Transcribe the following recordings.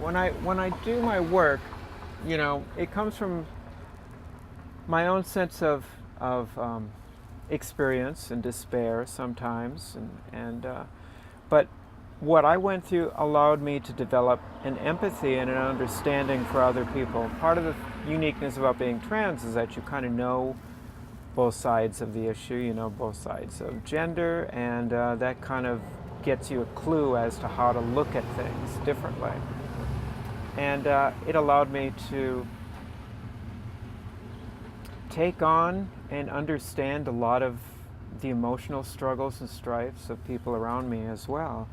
when I do my work, it comes from my own sense of experience and despair sometimes, but what I went through allowed me to develop an empathy and an understanding for other people. Part of the uniqueness about being trans is that you kind of know both sides of the issue, both sides of gender, and that kind of gets you a clue as to how to look at things differently. And it allowed me to take on and understand a lot of the emotional struggles and strifes of people around me as well.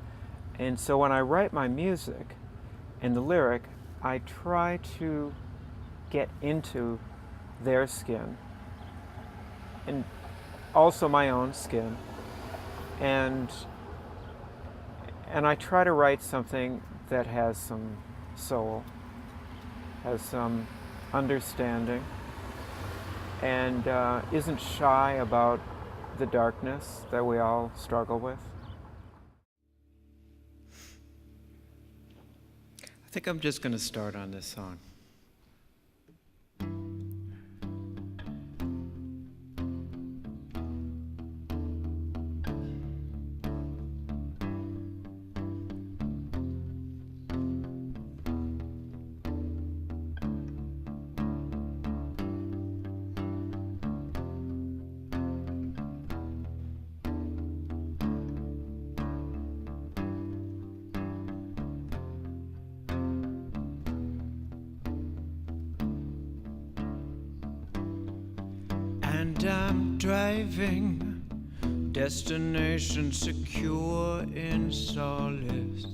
And so when I write my music and the lyric, I try to get into their skin and also my own skin. And I try to write something that has some soul, has some understanding, and isn't shy about the darkness that we all struggle with. I think I'm just going to start on this song. And I'm driving, destination secure in solace.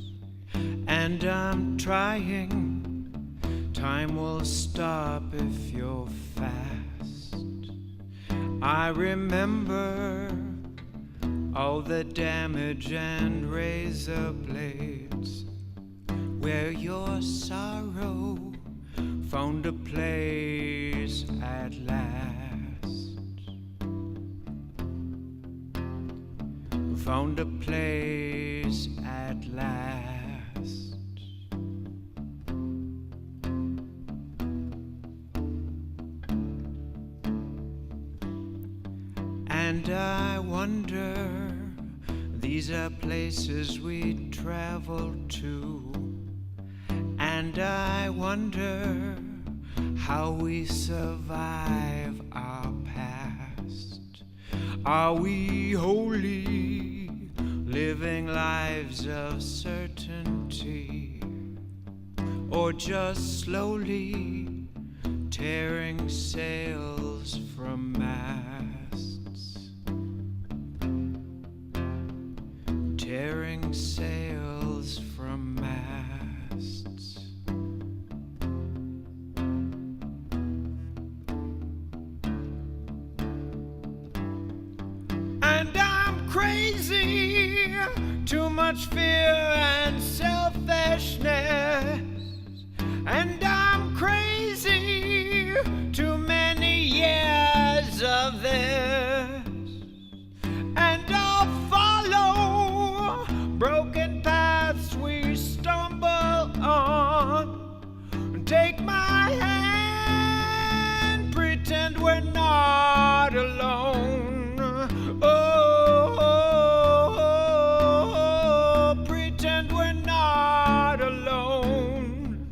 And I'm trying, time will stop if you're fast. I remember all the damage and razor blades, where your sorrow found a place at last. Found a place at last. And I wonder, these are places we travel to. And I wonder how we survive our past. Are we holy, living lives of certainty, or just slowly tearing sails from masts? Tearing sails from masts. And I'm crazy, too much fear and selfishness. And I'm crazy, too many years of this. And I'll follow broken paths we stumble on. Take my hand, pretend we're not alone. Pretend we're not alone.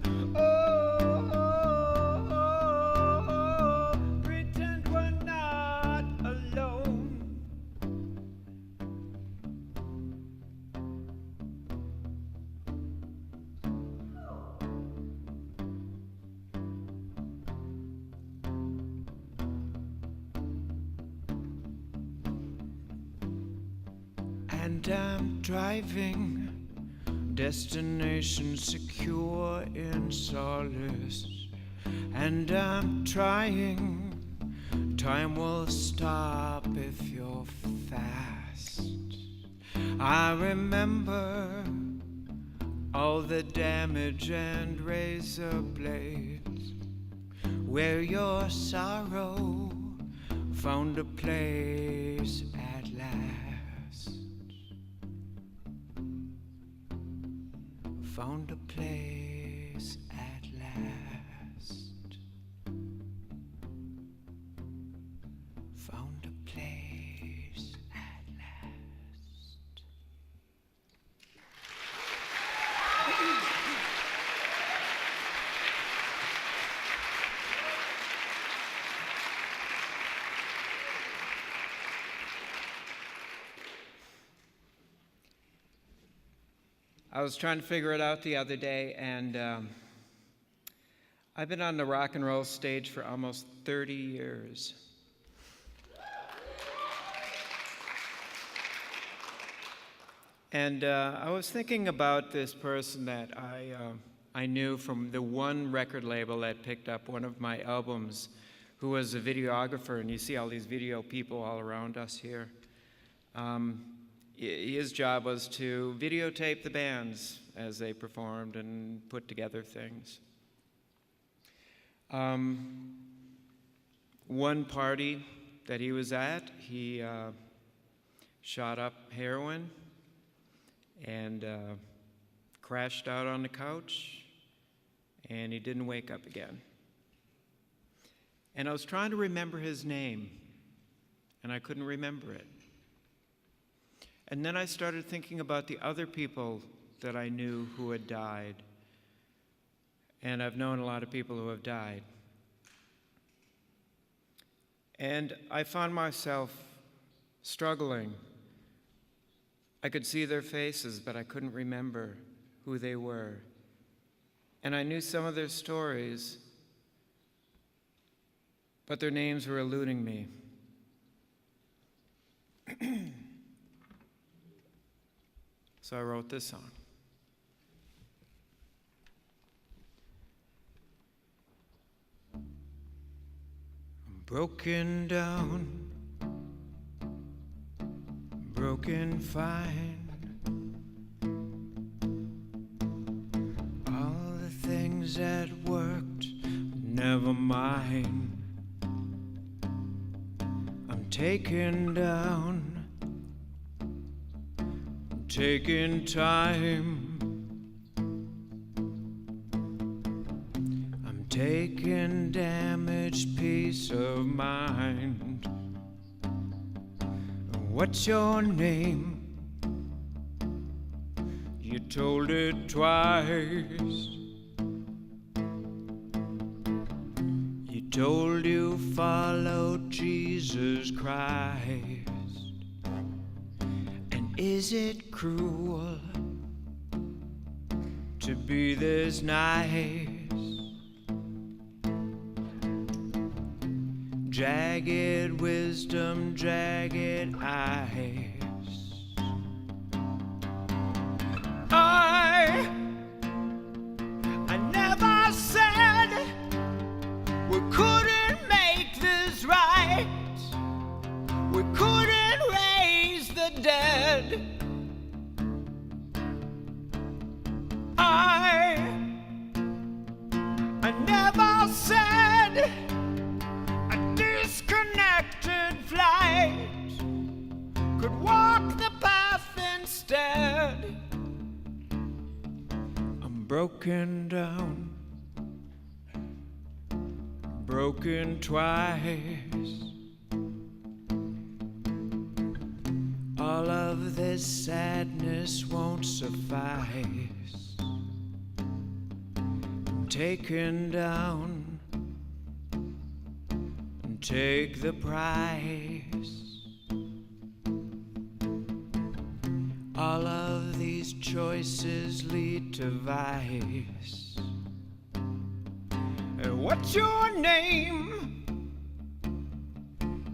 Pretend we're not alone. And I'm driving, destination secure in solace. And I'm trying, time will stop if you're fast. I remember all the damage and razor blades, where your sorrow found a place at last. Found a place at last. Found a place at last. I was trying to figure it out the other day, and I've been on the rock and roll stage for almost 30 years. And I was thinking about this person that I knew from the one record label that picked up one of my albums, who was a videographer, and you see all these video people all around us here. His job was to videotape the bands as they performed and put together things. One party that he was at, he shot up heroin and crashed out on the couch, and he didn't wake up again. And I was trying to remember his name, and I couldn't remember it. And then I started thinking about the other people that I knew who had died. And I've known a lot of people who have died. And I found myself struggling. I could see their faces, but I couldn't remember who they were. And I knew some of their stories, but their names were eluding me. So I wrote this song. I'm broken down, broken fine. All the things that worked, never mind. I'm taken down, taking time. I'm taking damaged peace of mind. What's your name? You told it twice. You told you followed Jesus Christ. Is it cruel to be this nice? Jagged wisdom, jagged eyes. I never said we couldn't make this right. We couldn't raise the dead. I never said a disconnected flight could walk the path instead. I'm broken down, broken twice. All of this sadness won't suffice. I'm taken down and take the price. All of these choices lead to vice. What's your name?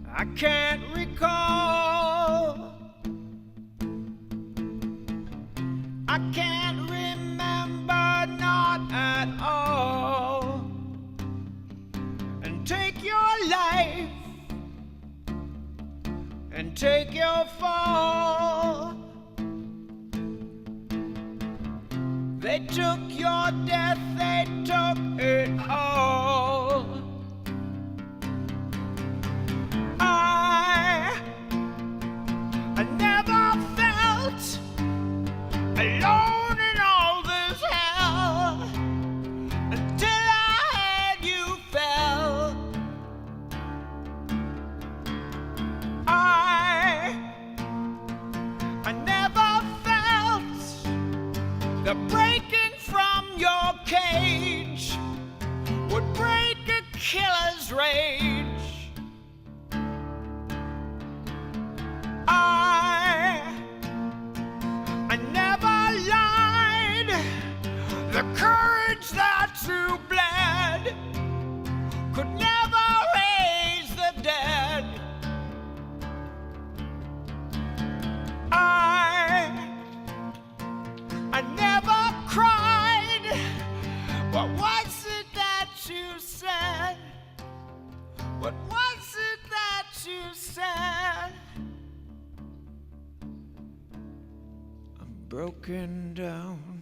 I can't recall. I can't remember, not at all. And take your life and take your fall. They took your death, they took it all. I never felt alone in all this hell. cage would break a killer's rage. I never lied. The courage that you bled could never raise the dead. I never cried. What was it that you said? What was it that you said? I'm broken down.